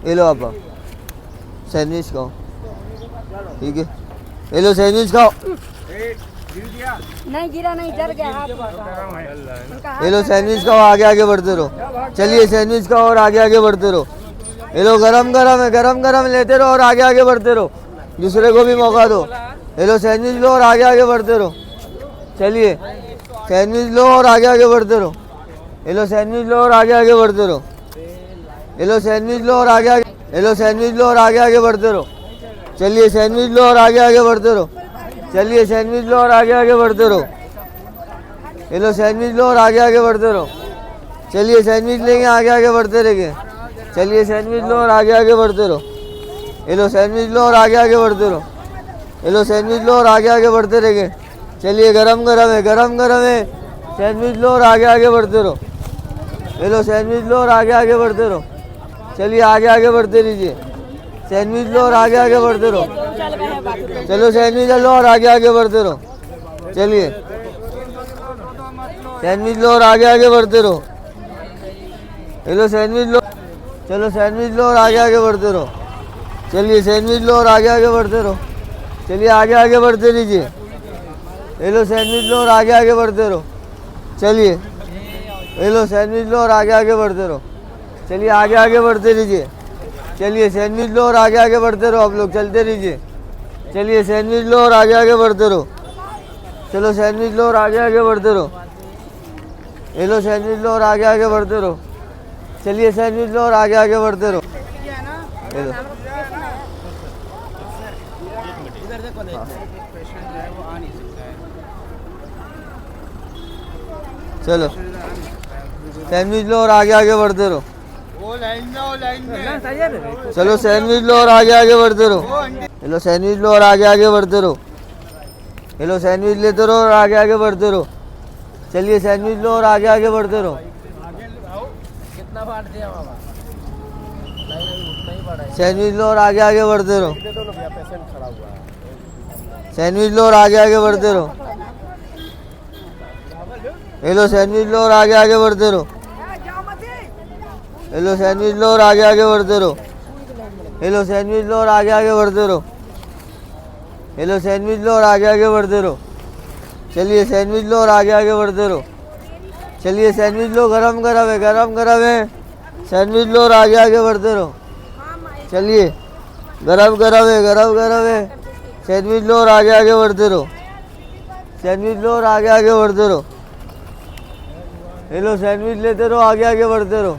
ये लो आप सैंडविच खाओ, ठीक है। ये लो सैंडविच खाओ। नहीं गिरा, नहीं डर गया हाथ। ये लो सैंडविच खाओ, आगे आगे बढ़ते रहो। चलिए सैंडविच खाओ और आगे आगे बढ़ते रहो। ये लो गरम गरम है, गरम गरम लेते रहो और आगे आगे बढ़ते रहो, दूसरे को भी मौका दो। ये लो सैंडविच लो और आगे आगे बढ़ते रहो। चलिए सैंडविच लो और आगे आगे बढ़ते रहो। ये लो सैंडविच लो और आगे आगे बढ़ते रहो। ये लो सैंडविच लो और आगे आगे, ये लो सैंडविच लो और आगे आगे बढ़ते रहो। चलिए सैंडविच लो और आगे आगे बढ़ते रहो। चलिए सैंडविच लो और आगे आगे बढ़ते रहो। ये लो सैंडविच लो और आगे आगे बढ़ते रहो। चलिए सैंडविच लेंगे, आगे आगे बढ़ते रहेंगे। चलिए सैंडविच लो और आगे आगे बढ़ते रहो। ये लो सैंडविच लो और आगे आगे बढ़ते रहो। ये लो सैंडविच लो और आगे आगे बढ़ते रहेंगे। चलिए गरम गरम है, गरम गरम है, सैंडविच लो और आगे आगे बढ़ते रहो। ये लो सैंडविच लो और आगे आगे बढ़ते रहो। चलिए आगे आगे बढ़ते रहिए। सैंडविच लो और आगे आगे बढ़ते रहो। चलो सैंडविच लो और आगे आगे बढ़ते रहो। चलिए सैंडविच लो और आगे आगे बढ़ते रहो। ये लो सैंडविच लो, चलो सैंडविच लो और आगे आगे बढ़ते रहो। चलिए सैंडविच लो और आगे आगे बढ़ते रहो। चलिए आगे आगे बढ़ते रहिए। ये लो सैंडविच लो और आगे आगे बढ़ते रहो। चलिए ये लो सैंडविच लो और आगे आगे बढ़ते रहो। चलिए आगे आगे बढ़ते रहिए। चलिए सैंडविच लो और आगे आगे बढ़ते रहो, आप लोग चलते रहिए। चलिए सैंडविच लो और आगे आगे बढ़ते रहो। चलो सैंडविच लो और आगे आगे बढ़ते रहो। ये लो सैंडविच लो और आगे आगे बढ़ते रहो। चलिए सैंडविच लो और आगे आगे बढ़ते रहो। ये लो चलो सैंडविच लो और आगे आगे बढ़ते रहो। चलो सैंडविच लो और आगे आगे बढ़ते रहो। हेलो सैंडविच लो और आगे आगे बढ़ते रहो। हेलो सैंडविच लेते रहो और आगे आगे बढ़ते रहो। चलिए सैंडविच लो और आगे आगे बढ़ते रहो। कितना बांट दिया बाबा? सैंडविच लो और आगे आगे बढ़ते रहो। सैंडविच लो और आगे आगे बढ़ते रहो। हेलो सैंडविच लो और आगे आगे बढ़ते रहो। हेलो सैंडविच लो और आगे आगे बढ़ते रहो। हेलो सैंडविच लो और आगे आगे बढ़ते रहो। हेलो सैंडविच लो और आगे आगे बढ़ते रहो। चलिए सैंडविच लो और आगे आगे बढ़ते रहो। चलिए सैंडविच लो, गरम गरम है, गरम गरम है, सैंडविच लो और आगे आगे बढ़ते रहो। चलिए गरम गरम है, गरम गरम है, सैंडविच लो और आगे आगे बढ़ते रहो। सैंडविच लो और आगे आगे बढ़ते रहो। हेलो सैंडविच लेते रहो, आगे आगे बढ़ते रहो।